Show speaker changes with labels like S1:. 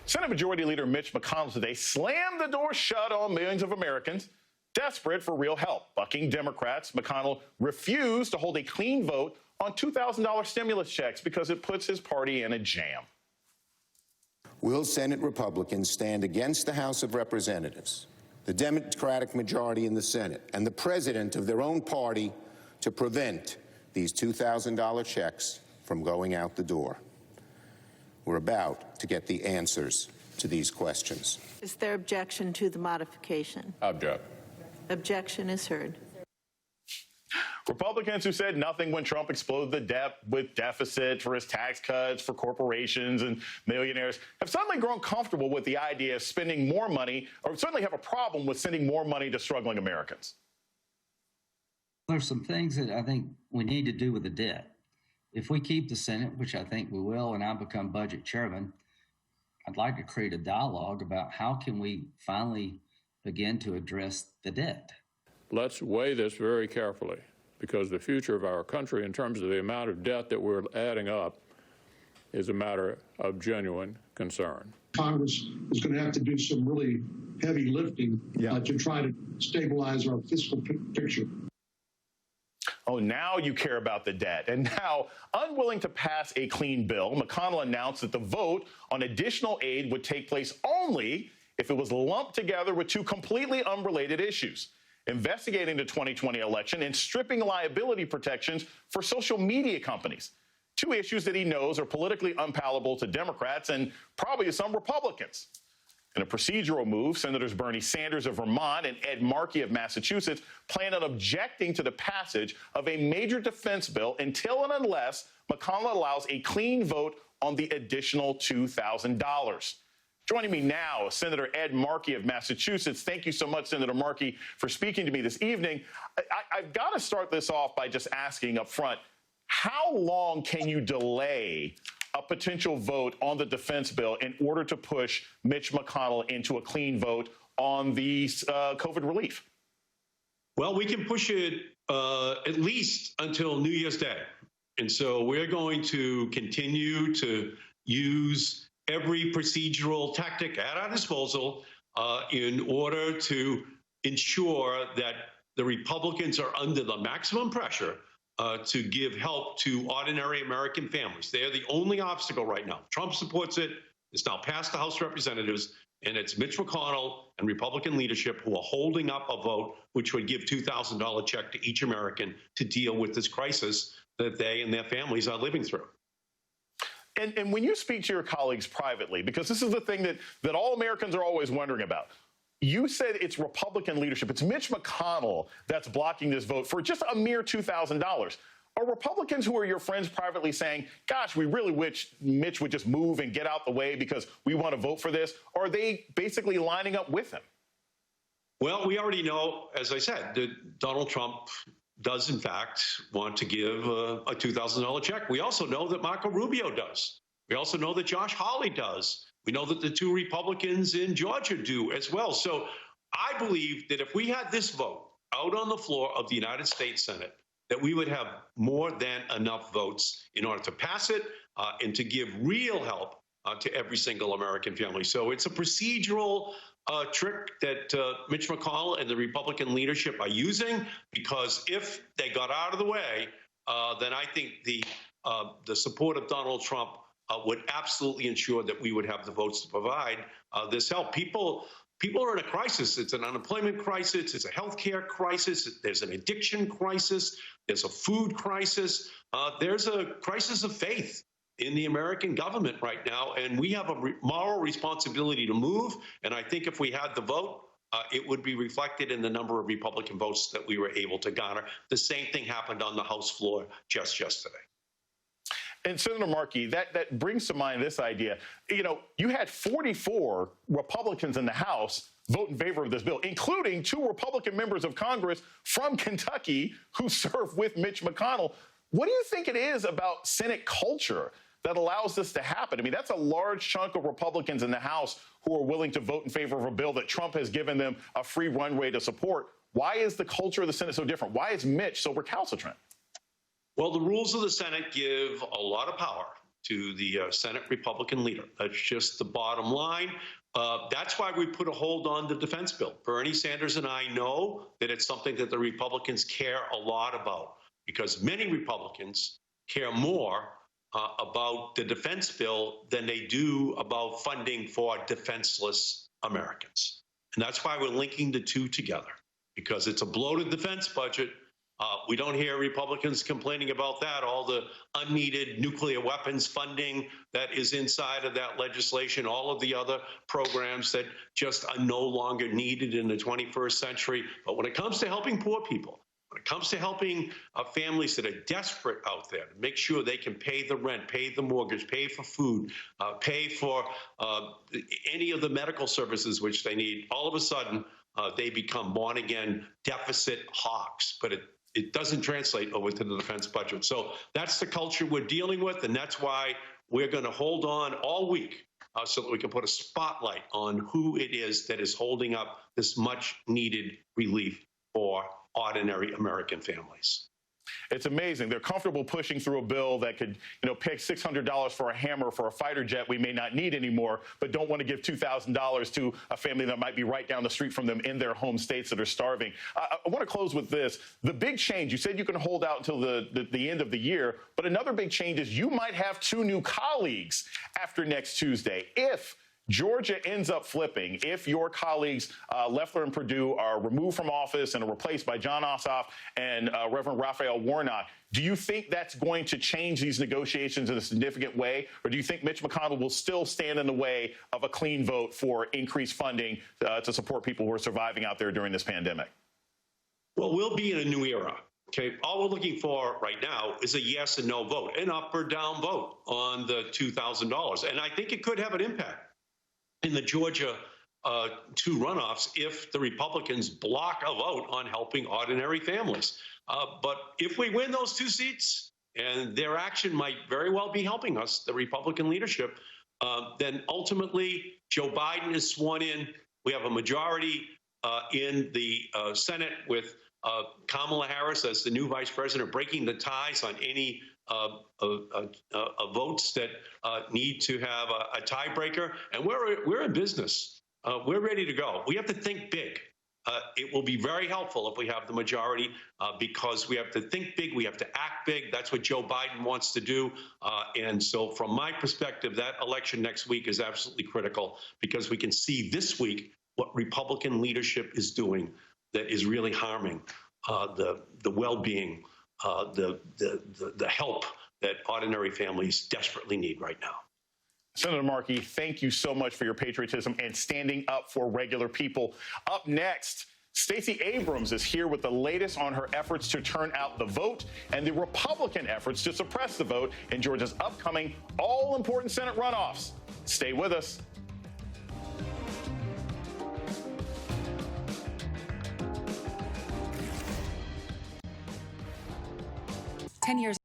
S1: Senate Majority Leader Mitch McConnell today slammed the door shut on millions of Americans desperate for real help. Bucking Democrats, McConnell refused to hold a clean vote on $2,000 stimulus checks because it puts his party in a jam.
S2: Will Senate Republicans stand against the House of Representatives, the Democratic majority in the Senate, and the president of their own party to prevent these $2,000 checks from going out the door? We're about to get the answers to these questions.
S3: Is there objection to the modification?
S4: Object.
S3: Objection is heard.
S1: Republicans who said nothing when Trump exploded the debt with deficit for his tax cuts for corporations and millionaires have suddenly grown comfortable with the idea of spending more money, or certainly have a problem with sending more money to struggling Americans.
S5: There's some things that I think we need to do with the debt. If we keep the Senate, which I think we will, and I become budget chairman, I'd like to create a dialogue about how can we finally begin to address the debt.
S4: Let's weigh this very carefully, because the future of our country in terms of the amount of debt that we're adding up is a matter of genuine concern.
S6: Congress is going to have to do some really heavy lifting to try to stabilize our fiscal picture.
S1: Oh, now you care about the debt. And now, unwilling to pass a clean bill, McConnell announced that the vote on additional aid would take place only if it was lumped together with two completely unrelated issues: investigating the 2020 election and stripping liability protections for social media companies. Two issues that he knows are politically unpalatable to Democrats and probably to some Republicans. In a procedural move, Senators Bernie Sanders of Vermont and Ed Markey of Massachusetts plan on objecting to the passage of a major defense bill until and unless McConnell allows a clean vote on the additional $2,000. Joining me now is Senator Ed Markey of Massachusetts. Thank you so much, Senator Markey, for speaking to me this evening. I've got to start this off by just asking up front, how long can you delay a potential vote on the defense bill in order to push Mitch McConnell into a clean vote on the COVID relief?
S7: Well, we can push it at least until New Year's Day. And so we're going to continue to use every procedural tactic at our disposal in order to ensure that the Republicans are under the maximum pressure to give help to ordinary American families. They are the only obstacle right now. Trump supports it. It's now passed the House of Representatives, and it's Mitch McConnell and Republican leadership who are holding up a vote which would give $2,000 check to each American to deal with this crisis that they and their families are living through.
S1: And when you speak to your colleagues privately, because this is the thing that all Americans are always wondering about, you said it's Republican leadership. It's Mitch McConnell that's blocking this vote for just a mere $2,000. Are Republicans who are your friends privately saying, gosh, we really wish Mitch would just move and get out the way because we want to vote for this? Or are they basically lining up with him?
S7: Well, we already know, as I said, that Donald Trump does, in fact, want to give a $2,000 check. We also know that Marco Rubio does. We also know that Josh Hawley does. We know that the two Republicans in Georgia do as well. So I believe that if we had this vote out on the floor of the United States Senate, that we would have more than enough votes in order to pass it and to give real help to every single American family. So it's a procedural trick that Mitch McConnell and the Republican leadership are using, because if they got out of the way, then I think the support of Donald Trump would absolutely ensure that we would have the votes to provide this help. People are in a crisis. It's an unemployment crisis. It's a healthcare crisis. There's an addiction crisis. There's a food crisis. There's a crisis of faith in the American government right now, and we have a moral responsibility to move. And I think if we had the vote, it would be reflected in the number of Republican votes that we were able to garner. The same thing happened on the House floor just yesterday.
S1: And Senator Markey, that brings to mind this idea. You know, you had 44 Republicans in the House vote in favor of this bill, including 2 Republican members of Congress from Kentucky who serve with Mitch McConnell. What do you think it is about Senate culture that allows this to happen? I mean, that's a large chunk of Republicans in the House who are willing to vote in favor of a bill that Trump has given them a free runway to support. Why is the culture of the Senate so different? Why is Mitch so recalcitrant?
S7: Well, the rules of the Senate give a lot of power to the Senate Republican leader. That's just the bottom line. That's why we put a hold on the defense bill. Bernie Sanders and I know that it's something that the Republicans care a lot about, because many Republicans care more about the defense bill than they do about funding for defenseless Americans. And that's why we're linking the two together, because it's a bloated defense budget. We don't hear Republicans complaining about that, all the unneeded nuclear weapons funding that is inside of that legislation, all of the other programs that just are no longer needed in the 21st century. But when it comes to helping poor people, when it comes to helping families that are desperate out there, to make sure they can pay the rent, pay the mortgage, pay for food, pay for any of the medical services which they need, all of a sudden they become born-again deficit hawks. But it doesn't translate over to the defense budget. So that's the culture we're dealing with, and that's why we're going to hold on all week so that we can put a spotlight on who it is that is holding up this much-needed relief for ordinary American families.
S1: It's amazing. They're comfortable pushing through a bill that could, pick $600 for a hammer for a fighter jet we may not need anymore, but don't want to give $2,000 to a family that might be right down the street from them in their home states that are starving. I want to close with this. The big change, you said you can hold out until the end of the year, but another big change is you might have 2 new colleagues after next Tuesday. If Georgia ends up flipping, if your colleagues Loeffler and Perdue are removed from office and are replaced by John Ossoff and Reverend Raphael Warnock, do you think that's going to change these negotiations in a significant way? Or do you think Mitch McConnell will still stand in the way of a clean vote for increased funding to support people who are surviving out there during this pandemic?
S7: Well, we'll be in a new era. Okay, all we're looking for right now is a yes and no vote, an up or down vote on the $2,000. And I think it could have an impact in the Georgia 2 runoffs if the Republicans block a vote on helping ordinary families. But if we win those 2 seats, and their action might very well be helping us, the Republican leadership, then ultimately Joe Biden is sworn in. We have a majority in the Senate with Kamala Harris as the new vice president, breaking the ties on any votes that need to have a tiebreaker. And we're in business. We're ready to go. We have to think big. It will be very helpful if we have the majority because we have to think big. We have to act big. That's what Joe Biden wants to do. And so from my perspective, that election next week is absolutely critical because we can see this week what Republican leadership is doing that is really harming the well-being, the help that ordinary families desperately need right now.
S1: Senator Markey, thank you so much for your patriotism and standing up for regular people. Up next, Stacey Abrams is here with the latest on her efforts to turn out the vote and the Republican efforts to suppress the vote in Georgia's upcoming all-important Senate runoffs. Stay with us.
S8: 10 years